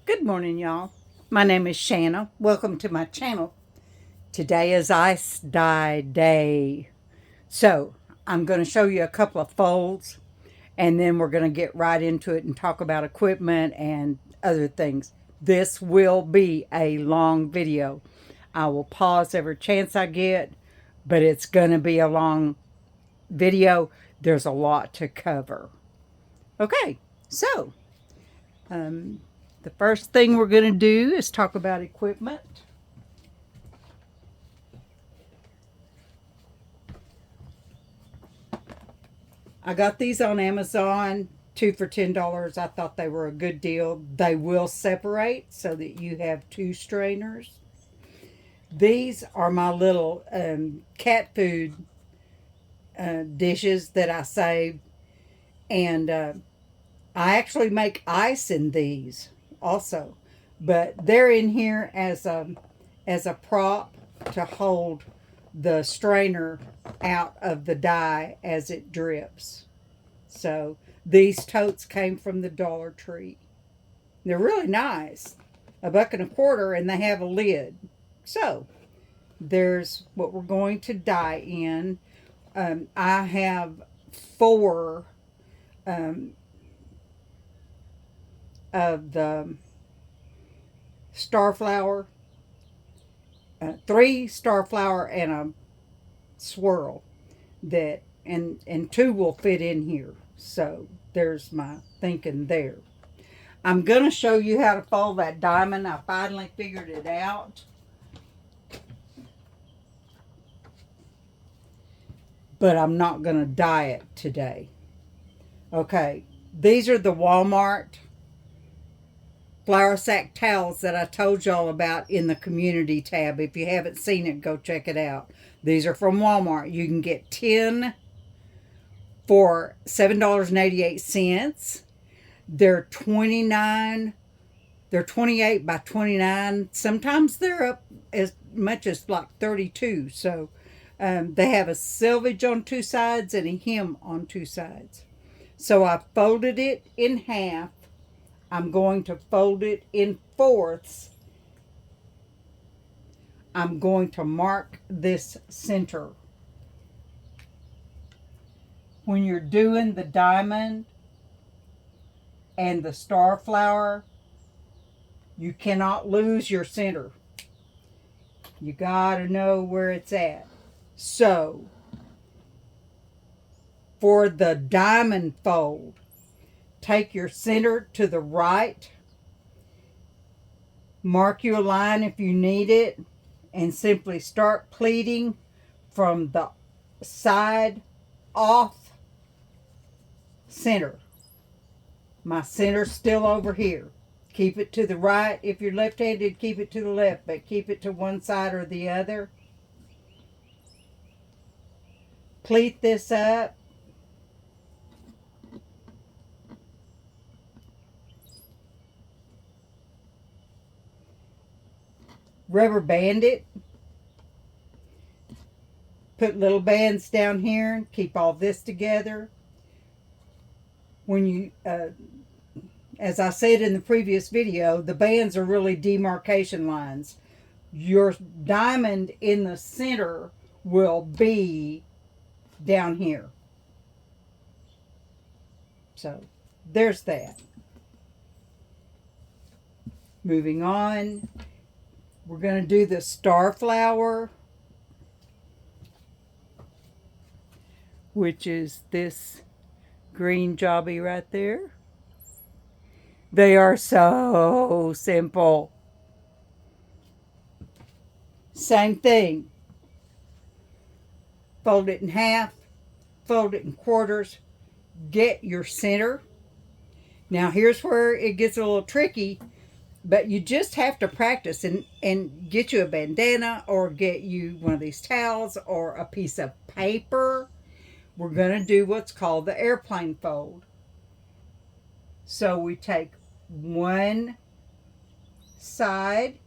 Good morning, y'all. My name is Shanna. Welcome to my channel. Today is Ice Dye Day. So, I'm going to show you a couple of folds and then we're going to get right into it and talk about equipment and other things. This will be a long video. I will pause every chance I get, but it's going to be a long video. There's a lot to cover. Okay, so the first thing we're going to do is talk about equipment. I got these on Amazon, two for $10. I thought they were a good deal. They will separate so that you have two strainers. These are my little cat food dishes that I saved, and I actually make ice in these also, but they're in here as a prop to hold the strainer out of the dye as it drips. So these totes came from the Dollar Tree. They're really nice. $1.25, and they have a lid. So there's what we're going to dye in. I have four of the starflower, three starflower and a swirl that and two will fit in here. So there's my thinking there. I'm going to show you how to fold that diamond. I finally figured it out. But I'm not going to dye it today. Okay, these are the Walmart flour sack towels that I told y'all about in the community tab. If you haven't seen it, go check it out. These are from Walmart. You can get 10 for $7.88. They're 29. They're 28 by 29. Sometimes they're up as much as like 32. So they have a selvage on two sides and a hem on two sides. So I folded it in half. I'm going to fold it in fourths. I'm going to mark this center. When you're doing the diamond and the star flower, you cannot lose your center. You gotta know where it's at. So, for the diamond fold, take your center to the right, mark you a line if you need it, and simply start pleating from the side off center. My center's still over here. Keep it to the right. If you're left-handed, keep it to the left, but keep it to one side or the other. Pleat this up. Rubber band it. Put little bands down here. Keep all this together. When you, as I said in the previous video, the bands are really demarcation lines. Your diamond in the center will be down here. So there's that. Moving on, we're going to do the star flower, which is this green jobby right there. They are so simple. Same thing. Fold it in half, fold it in quarters, get your center. Now here's where it gets a little tricky, but you just have to practice and get you a bandana or get you one of these towels or a piece of paper. We're going to do what's called the airplane fold. So we take one side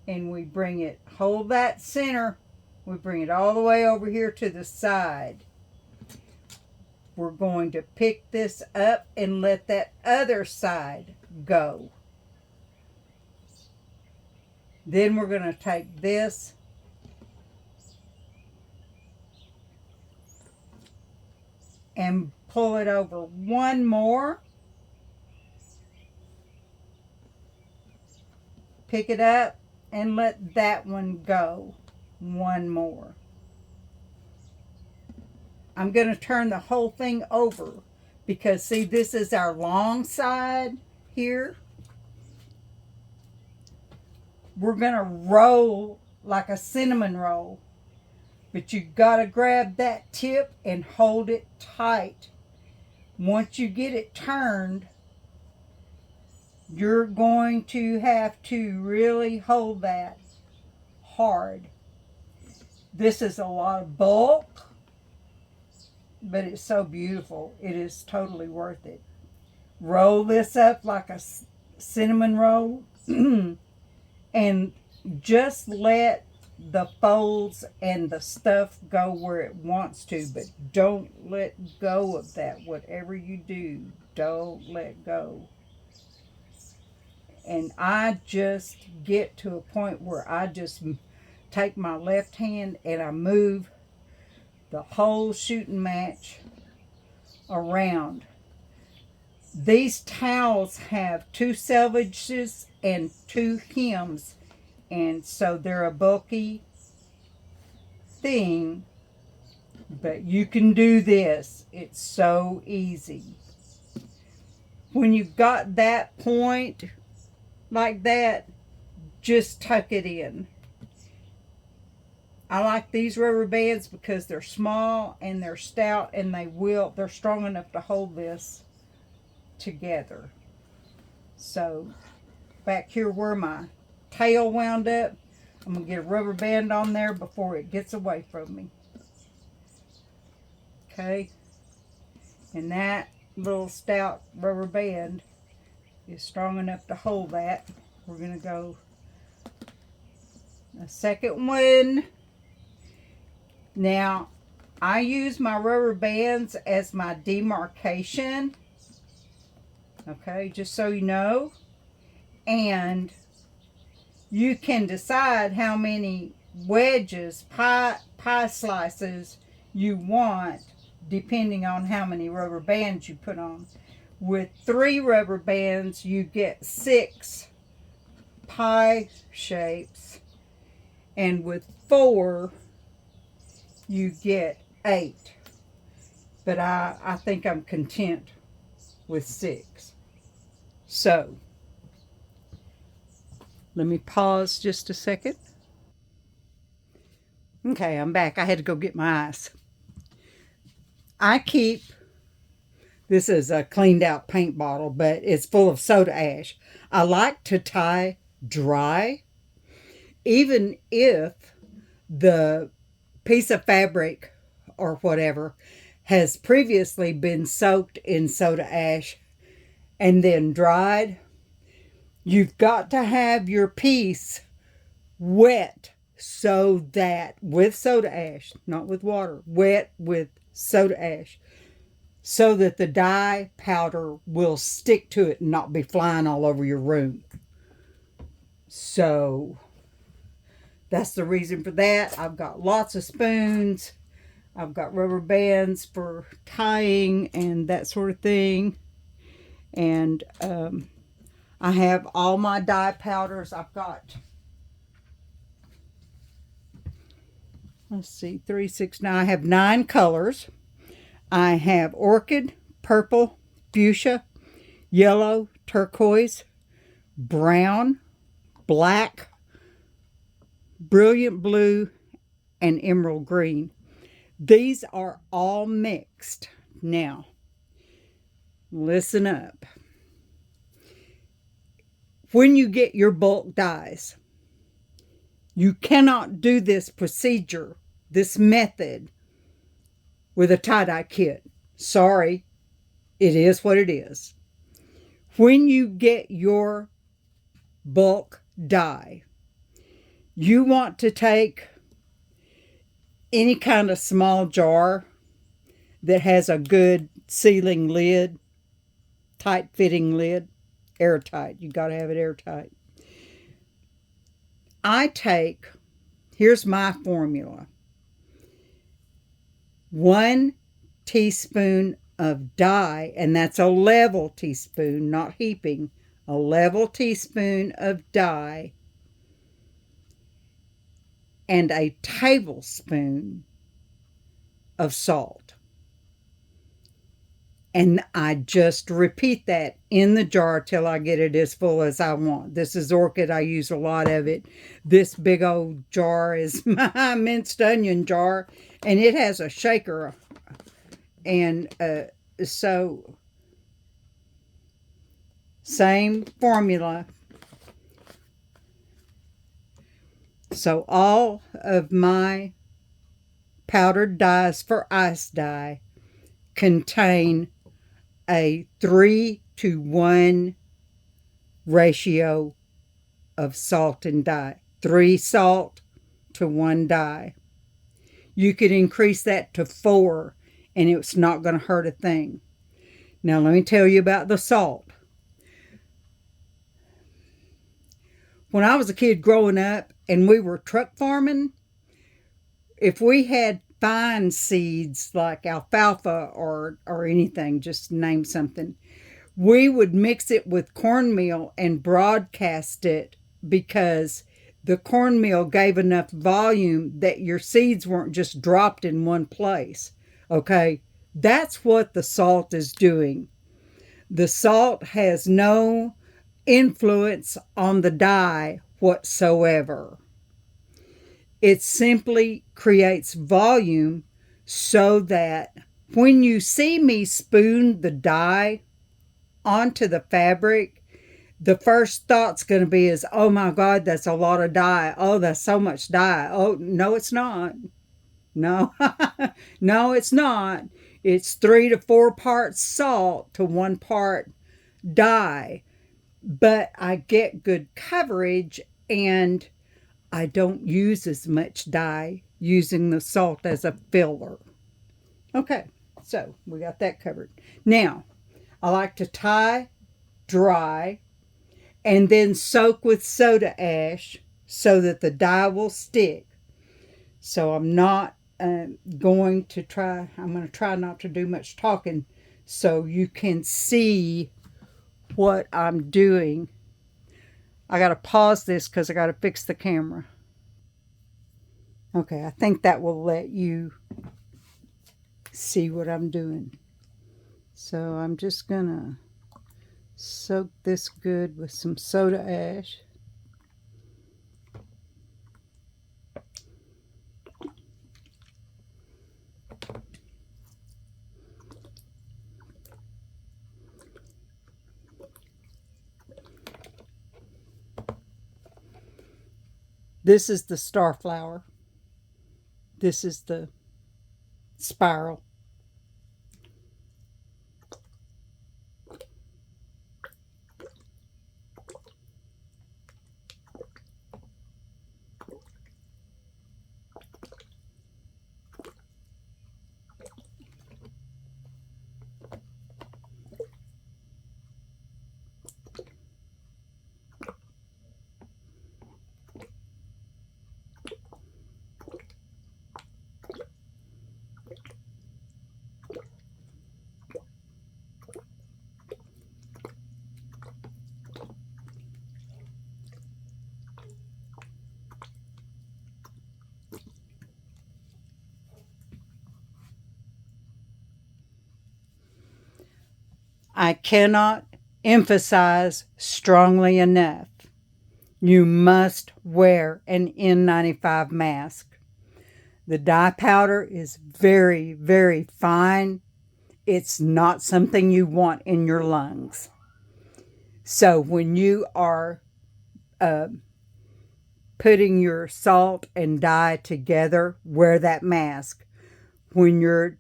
and we bring it, hold that center, we bring it all the way over here to the side. We're going to pick this up and let that other side go. Then we're going to take this and pull it over one more. Pick it up and let that one go one more. I'm going to turn the whole thing over because see, this is our long side here. We're going to roll like a cinnamon roll, but you got to grab that tip and hold it tight. Once you get it turned, you're going to have to really hold that hard. This is a lot of bulk, but it's so beautiful. It is totally worth it. Roll this up like a cinnamon roll and just let the folds and the stuff go where it wants to, but don't let go of that. Whatever you do, don't let go. And I just get to a point where I just take my left hand and I move the whole shooting match around. These towels have 2 selvages and 2 hems, and so they're a bulky thing, but you can do this. It's so easy. When you've got that point like that, just tuck it in. I like these rubber bands because they're small and they're stout and they're strong enough to hold this together. So back here where my tail wound up, I'm going to get a rubber band on there before it gets away from me. Okay. And that little stout rubber band is strong enough to hold that. We're going to go a second one. Now, I use my rubber bands as my demarcation. Okay, just so you know. And you can decide how many wedges, pie slices you want depending on how many rubber bands you put on. With 3 rubber bands, you get 6 pie shapes. And with 4, you get 8. But I think I'm content with 6. So, let me pause just a second. Okay, I'm back. I had to go get my ice. This is a cleaned out paint bottle, but it's full of soda ash. I like to tie dry, even if the piece of fabric or whatever has previously been soaked in soda ash and then dried. You've got to have your piece wet so that, with soda ash, not with water, wet with soda ash, so that the dye powder will stick to it and not be flying all over your room. So that's the reason for that. I've got lots of spoons. I've got rubber bands for tying and that sort of thing. And I have all my dye powders. I've got, let's see, 3, 6, 9. I have 9 colors. I have orchid, purple, fuchsia, yellow, turquoise, brown, black, brilliant blue, and emerald green. These are all mixed. Now, listen up. When you get your bulk dyes, you cannot do this procedure, this method, with a tie-dye kit. Sorry, it is what it is. When you get your bulk dye, you want to take any kind of small jar that has a good sealing lid, tight fitting lid, airtight. You got to have it airtight. I take, here's my formula: 1 teaspoon of dye, and that's a level teaspoon, not heaping, a level teaspoon of dye, and a tablespoon of salt. And I just repeat that in the jar till I get it as full as I want. This is orchid. I use a lot of it. This big old jar is my minced onion jar, and it has a shaker. And so, same formula. So all of my powdered dyes for ice dye contain a 3-to-1 ratio of salt and dye. 3 salt to 1 dye. You could increase that to 4 and it's not going to hurt a thing. Now let me tell you about the salt. When I was a kid growing up and we were truck farming, if we had fine seeds like alfalfa or anything, just name something, we would mix it with cornmeal and broadcast it because the cornmeal gave enough volume that your seeds weren't just dropped in one place. Okay, that's what the salt is doing. The salt has no influence on the dye whatsoever. It simply creates volume so that when you see me spoon the dye onto the fabric, the first thought's going to be is, oh my God, that's a lot of dye. Oh, that's so much dye. Oh, no, it's not. No, no, it's not. It's 3 to 4 parts salt to 1 part dye. But I get good coverage and I don't use as much dye using the salt as a filler. Okay, so we got that covered. Now, I like to tie, dry, and then soak with soda ash so that the dye will stick. So I'm not going to try not to do much talking so you can see what I'm doing. I got to pause this because I got to fix the camera. Okay, I think that will let you see what I'm doing. So I'm just going to soak this good with some soda ash. This is the star flower. This is the spiral. I cannot emphasize strongly enough. You must wear an N95 mask. The dye powder is very, very fine. It's not something you want in your lungs. So when you are putting your salt and dye together, wear that mask. When you're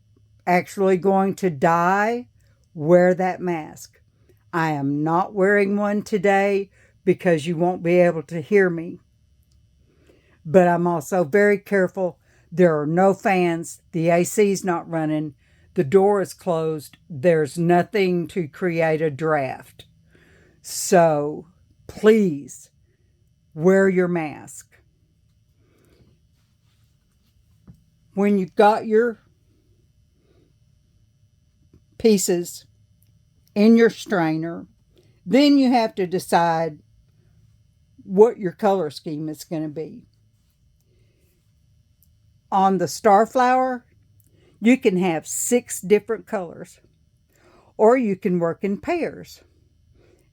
actually going to dye, wear that mask. I am not wearing one today because you won't be able to hear me. But I'm also very careful. There are no fans. The AC's not running. The door is closed. There's nothing to create a draft. So please wear your mask. when you've got your pieces in your strainer, then you have to decide what your color scheme is going to be. On the star flower, you can have 6 different colors, or you can work in pairs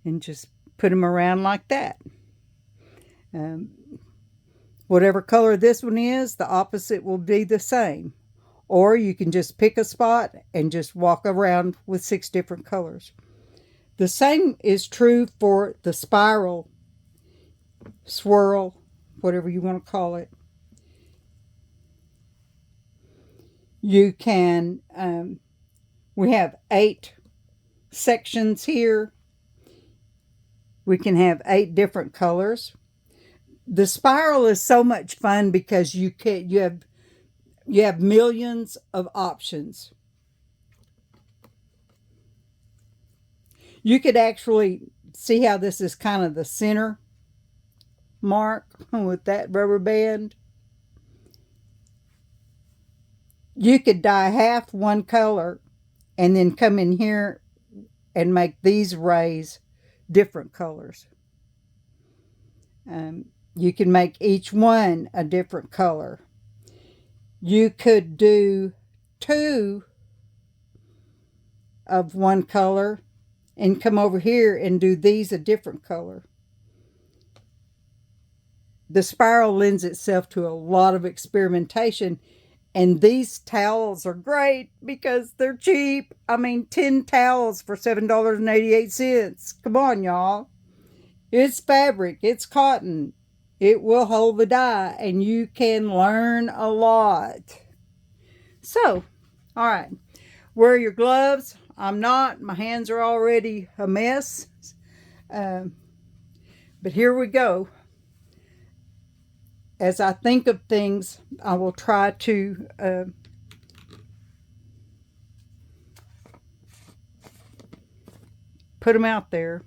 and just put them around like that. Whatever color this one is, the opposite will be the same. Or you can just pick a spot and just walk around with 6 different colors. The same is true for the spiral, swirl, whatever you want to call it. You can, we have 8 sections here. We can have 8 different colors. The spiral is so much fun because you have millions of options. You could actually see how this is kind of the center mark with that rubber band. You could dye half one color and then come in here and make these rays different colors. You can make each one a different color. You could do 2 of one color and come over here and do these a different color. The spiral lends itself to a lot of experimentation, and these towels are great because they're cheap. I mean, 10 towels for $7.88. Come on, y'all. It's fabric. It's cotton. It will hold the dye, and you can learn a lot. So, all right. Wear your gloves. I'm not. My hands are already a mess. But here we go. As I think of things, I will try to put them out there.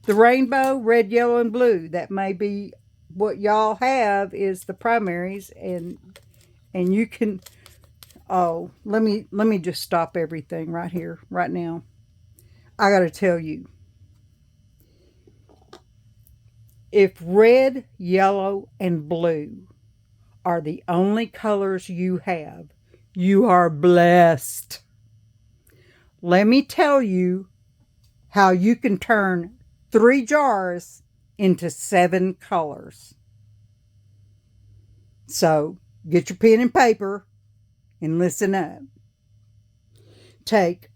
The rainbow, red, yellow, and blue. That may be what y'all have is the primaries, and you can. Oh, let me just stop everything right here, right now. I got to tell you, if red, yellow, and blue are the only colors you have, you are blessed. Let me tell you how you can turn 3 jars into 7 colors. So, get your pen and paper and listen up. Take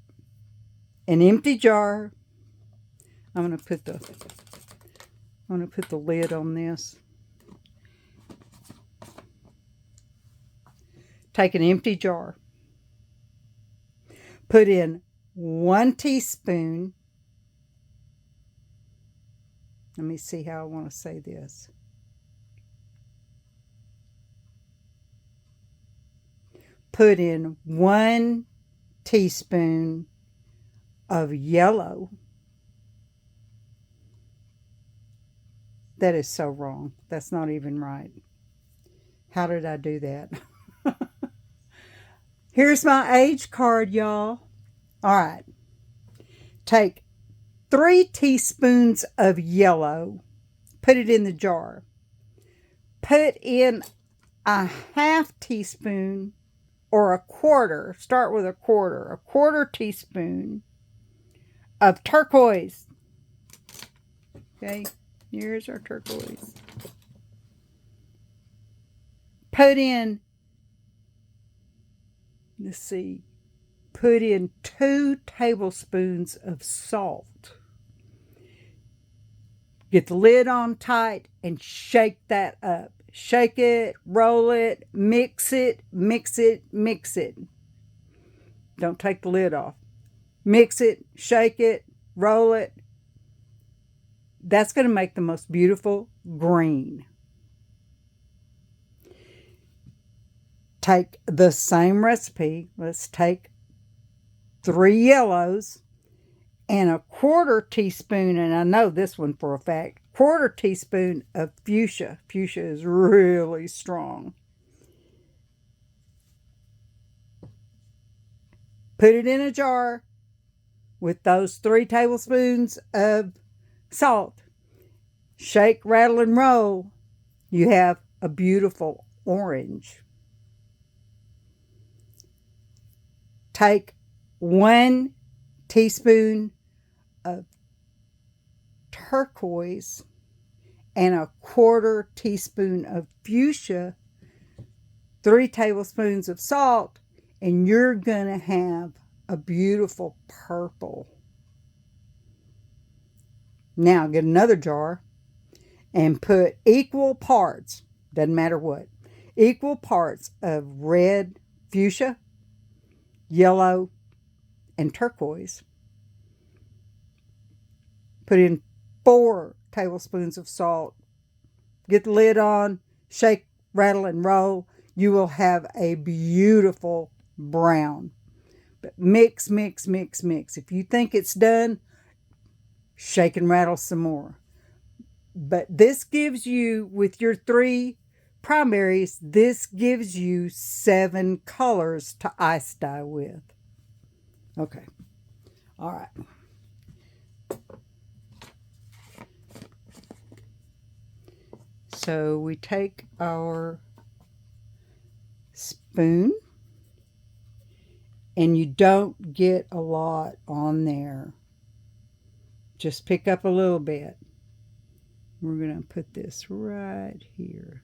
an empty jar. I'm going to put the lid on this. Take an empty jar. Put in 1 teaspoon. Let me see how I want to say this. Put in 1 teaspoon of yellow. That is so wrong. That's not even right. How did I do that? Here's my age card, y'all. All right. Take 3 teaspoons of yellow. Put it in the jar. Put in a 1/2 teaspoon or a quarter. Start with a quarter teaspoon of turquoise. Okay. Here's our turquoise. Put in, let's see, put in 2 tablespoons of salt. Get the lid on tight and shake that up. Shake it, roll it, mix it, mix it, mix it. Don't take the lid off. Mix it, shake it, roll it. That's going to make the most beautiful green. Take the same recipe. Let's take 3 yellows and a 1/4 teaspoon, and I know this one for a fact, 1/4 teaspoon of fuchsia. Fuchsia is really strong. Put it in a jar with those 3 tablespoons of salt. Shake, rattle, and roll. You have a beautiful orange. Take 1 teaspoon of turquoise and a 1/4 teaspoon of fuchsia, 3 tablespoons of salt, and you're going to have a beautiful purple. Now get another jar and put equal parts, doesn't matter what, equal parts of red fuchsia, yellow, and turquoise. Put in 4 tablespoons of salt. Get the lid on, shake, rattle, and roll. You will have a beautiful brown. But mix, mix, mix, mix. If you think it's done, shake and rattle some more. But this gives you, with your 3 primaries, this gives you 7 colors to ice dye with. Okay. All right. So we take our spoon, and you don't get a lot on there. Just pick up a little bit. We're going to put this right here.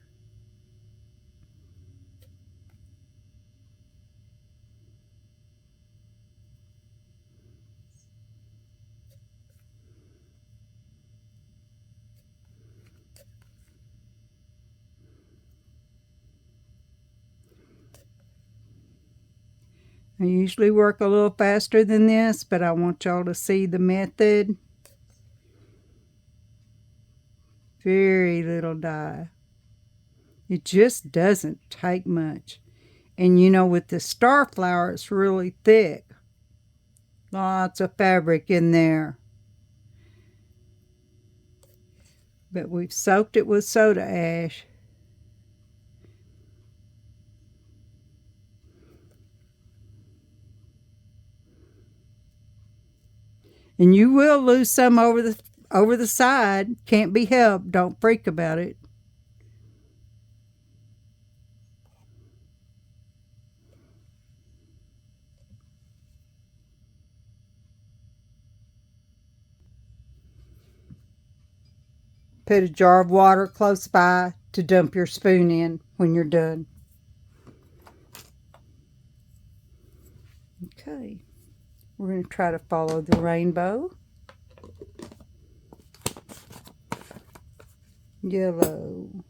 I usually work a little faster than this, but I want y'all to see the method. Very little dye. It just doesn't take much. And you know, with the star flower, it's really thick. Lots of fabric in there. But we've soaked it with soda ash. And you will lose some over the side. Can't be helped. Don't freak about it. Put a jar of water close by to dump your spoon in when you're done. Okay. We're going to try to follow the rainbow. Yellow.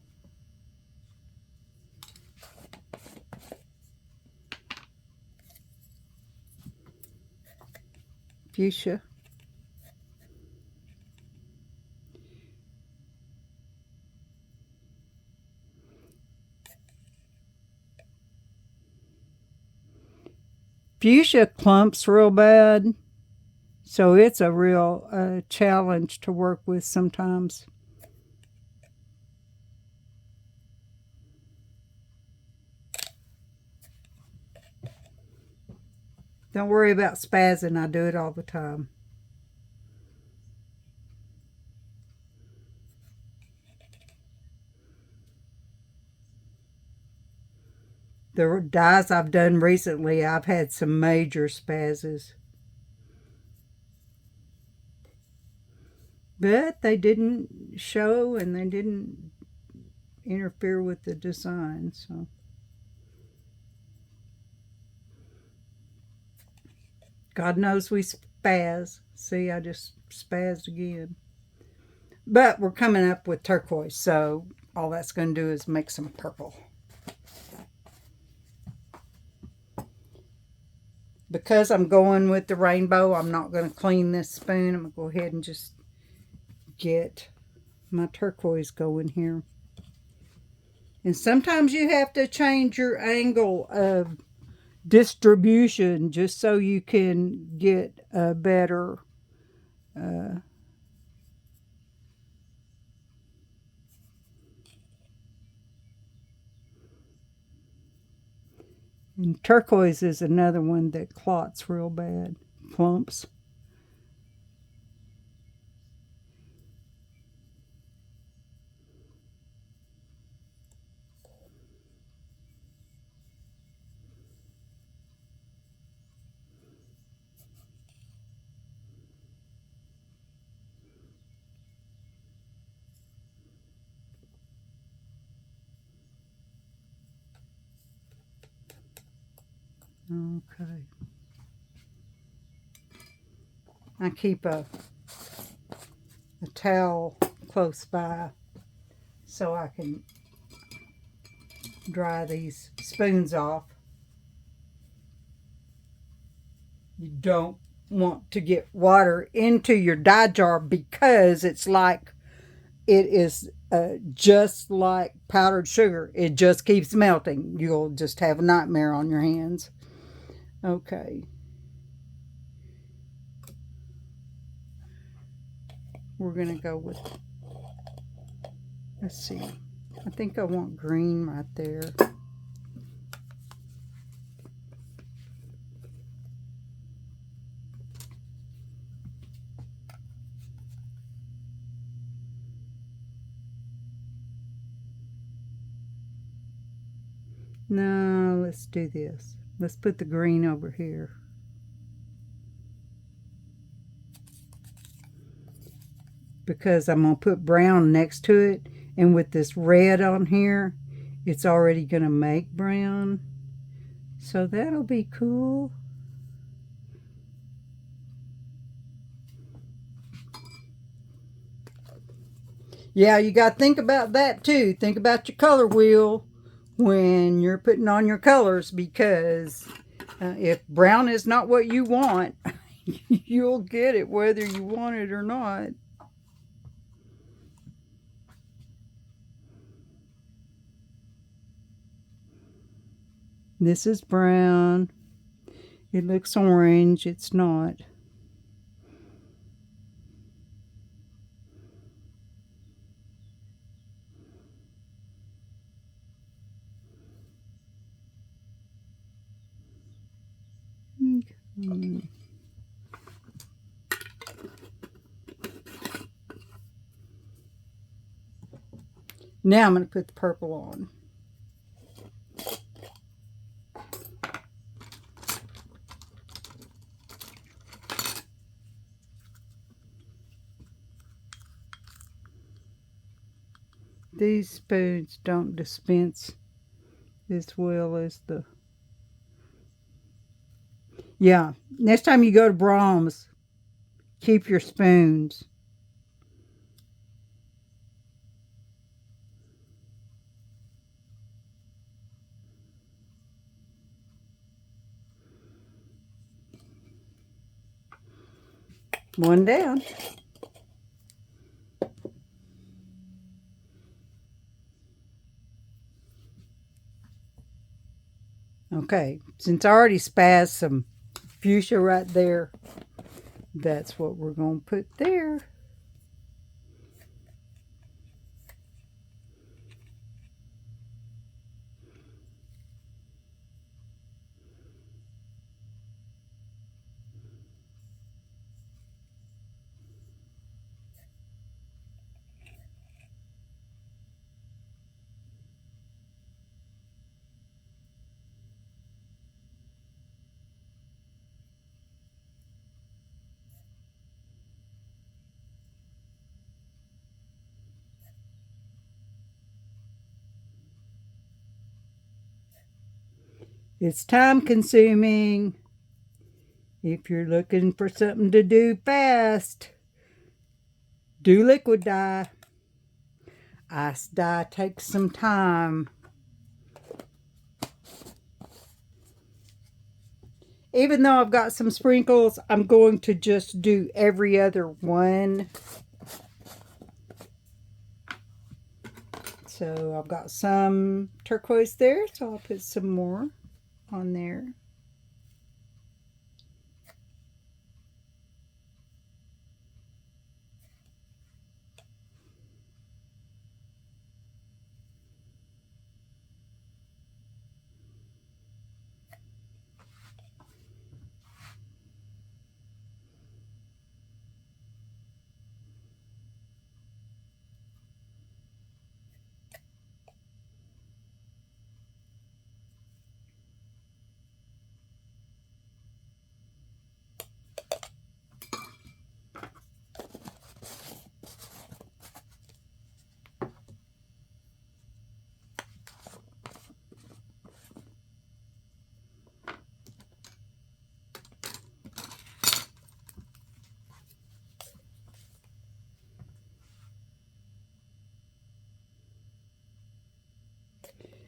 Fuchsia. Fuchsia clumps real bad, so it's a real challenge to work with sometimes. Don't worry about spazzing. I do it all the time. The dyes I've done recently, I've had some major spazzes. But they didn't show and they didn't interfere with the design, so. God knows we spaz. See, I just spazzed again. But we're coming up with turquoise, so all that's going to do is make some purple. Because I'm going with the rainbow, I'm not going to clean this spoon. I'm going to go ahead and just get my turquoise going here. And sometimes you have to change your angle of distribution just so you can get a better And turquoise is another one that clots real bad, clumps. Okay. I keep a towel close by so I can dry these spoons off. You don't want to get water into your dye jar because it's like it is just like powdered sugar. It just keeps melting. You'll just have a nightmare on your hands. Okay. We're going to go with, let's see. I think I want green right there. No, let's do this. Let's put the green over here. Because I'm going to put brown next to it. And with this red on here, it's already going to make brown. So that'll be cool. Yeah, you got to think about that too. Think about your color wheel when you're putting on your colors, because if brown is not what you want, you'll get it whether you want it or not. This is brown. It looks orange. It's not. Okay. Now I'm going to put the purple on. These spoons don't dispense as well as the... Yeah, next time you go to Brahms, keep your spoons. One down. Okay, since I already spazzed some fuchsia right there, that's what we're going to put there. It's time consuming. If you're looking for something to do fast, do liquid dye. Ice dye takes some time. Even though I've got some sprinkles, I'm going to just do every other one. So I've got some turquoise there, so I'll put some more on there.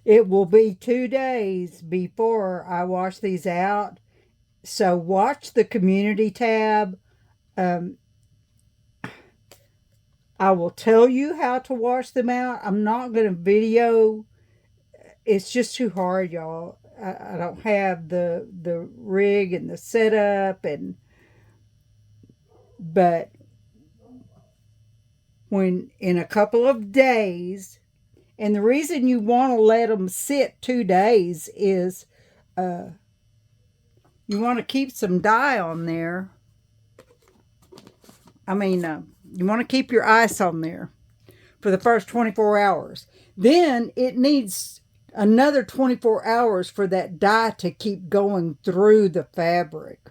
It will be 2 days before I wash these out. So watch the community tab. Um, I will tell you how to wash them out. I'm not going to video. It's just too hard, y'all. I don't have the rig and the setup, but when in a couple of days, and the reason you want to let them sit 2 days is you want to keep some dye on there. You want to keep your ice on there for the first 24 hours. Then it needs another 24 hours for that dye to keep going through the fabric.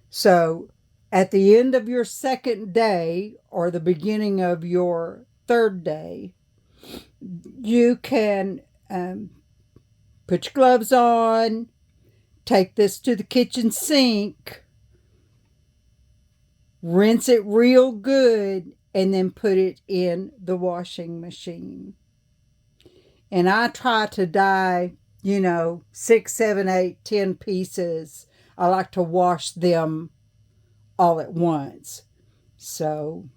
So at the end of your second day or the beginning of your third day, you can put your gloves on, take this to the kitchen sink, rinse it real good, and then put it in the washing machine. And I try to dye, 6, 7, 8, 10 pieces. I like to wash them all at once. So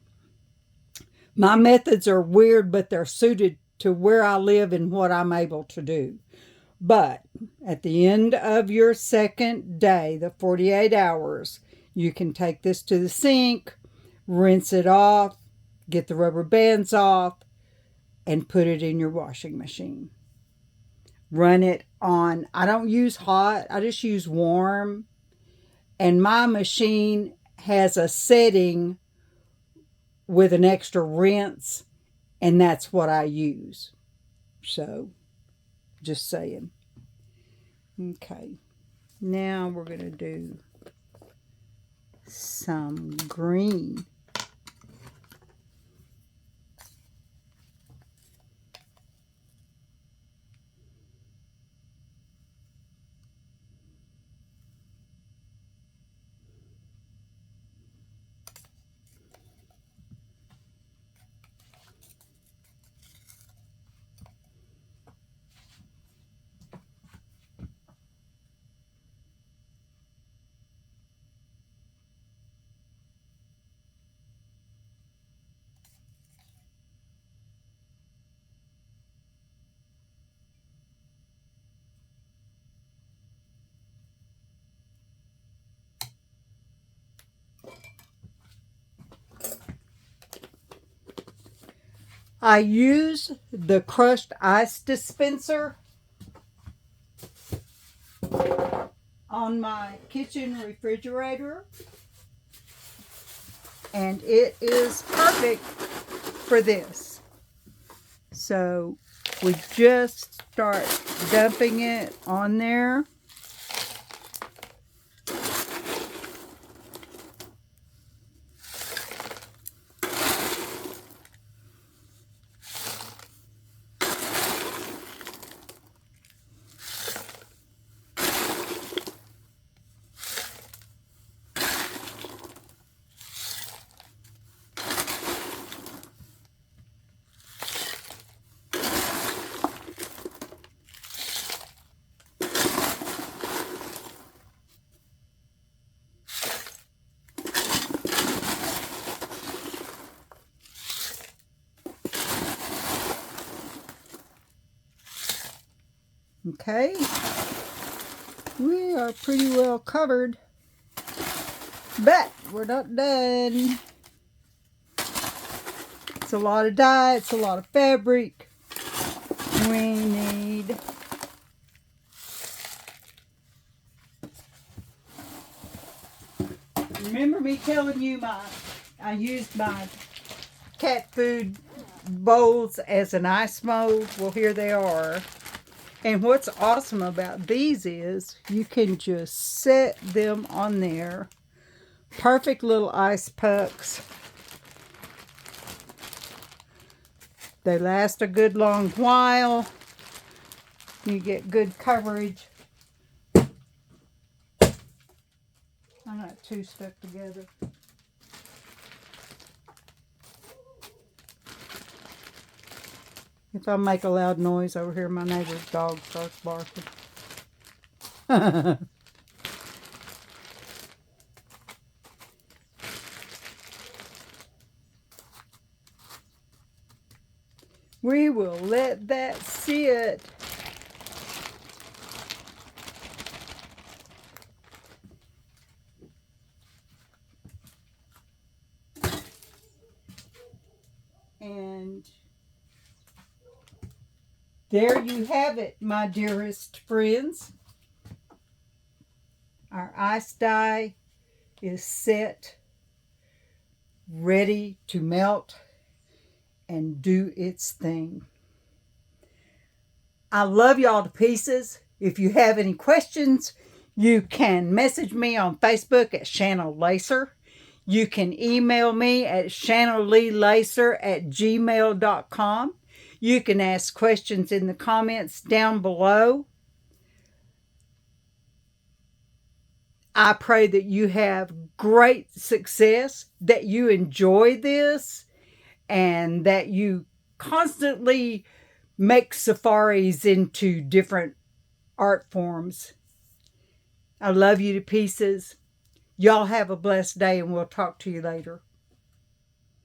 my methods are weird, but they're suited to where I live and what I'm able to do. But at the end of your second day, the 48 hours, you can take this to the sink, rinse it off, get the rubber bands off, and put it in your washing machine. Run it on, I don't use hot, I just use warm. And my machine has a setting with an extra rinse, and that's what I use. So, just saying. Okay, now we're going to do some green. I use the crushed ice dispenser on my kitchen refrigerator, and it is perfect for this. So we just start dumping it on there. Okay, we are pretty well covered, but we're not done. It's a lot of dye, it's a lot of fabric. We need remember me telling you I used my cat food bowls as an ice mold? Well, here they are. And what's awesome about these is you can just set them on there. Perfect little ice pucks. They last a good long while. You get good coverage. I'm not too stuck together. If I make a loud noise over here, my neighbor's dog starts barking. We will let that sit. And there you have it, my dearest friends. Our ice dye is set, ready to melt and do its thing. I love y'all to pieces. If you have any questions, you can message me on Facebook at Shanna Lacer. You can email me at shannaleelacer@gmail.com. You can ask questions in the comments down below. I pray that you have great success, that you enjoy this, and that you constantly make safaris into different art forms. I love you to pieces. Y'all have a blessed day, and we'll talk to you later.